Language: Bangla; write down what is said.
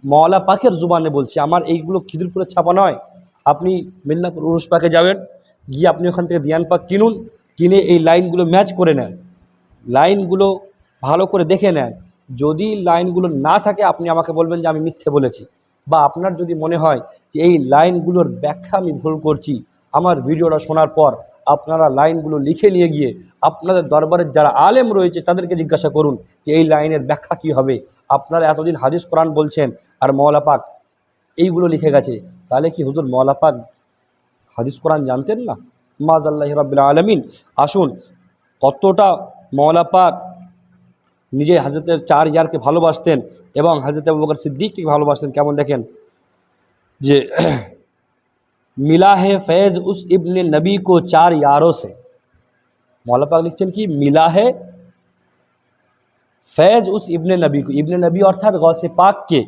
মওলা পাকের জুবানে বলছি, আমার এইগুলো খিদিরপুরের ছাপা নয়। আপনি মিদনাপুর উরুস পাকে যাবেন, গিয়ে আপনি ওখান থেকে দিয়ান পাক কিনুন, কিনে এই লাইনগুলো ম্যাচ করে নেন, লাইনগুলো ভালো করে দেখে নেন। যদি লাইনগুলো না থাকে আপনি আমাকে বলবেন যে আমি মিথ্যে বলেছি, বা আপনার যদি মনে হয় যে এই লাইনগুলোর ব্যাখ্যা আমি ভুল করছি, আমার ভিডিওটা শোনার পর আপনারা লাইনগুলো লিখে নিয়ে গিয়ে আপনাদের দরবারের যারা আলেম রয়েছে তাদেরকে জিজ্ঞাসা করুন যে এই লাইনের ব্যাখ্যা কী হবে। আপনারা এতদিন হাদিস কোরআন বলছেন আর মওলা পাক এইগুলো লিখে গেছে, তাহলে কি হুজুর মওলা পাক হাদিস কোরআন জানতেন না? মাযাল্লাহি রাব্বিল আলামিন। আসুন, কতটা মওলা পাক নিজে হযরতের 4 ইয়ারকে ভালোবাসতেন এবং হযরত আবু বকর সিদ্দিককে ভালোবাসতেন। কেমন দেখেন যে मिला है फैज़ उस इब्न नबी को 4 यारों से। मौला पाक लिखছেন কি, मिला है फैज़ उस इब्न नबी को, इब्न नबी अर्थात गौसे पाक के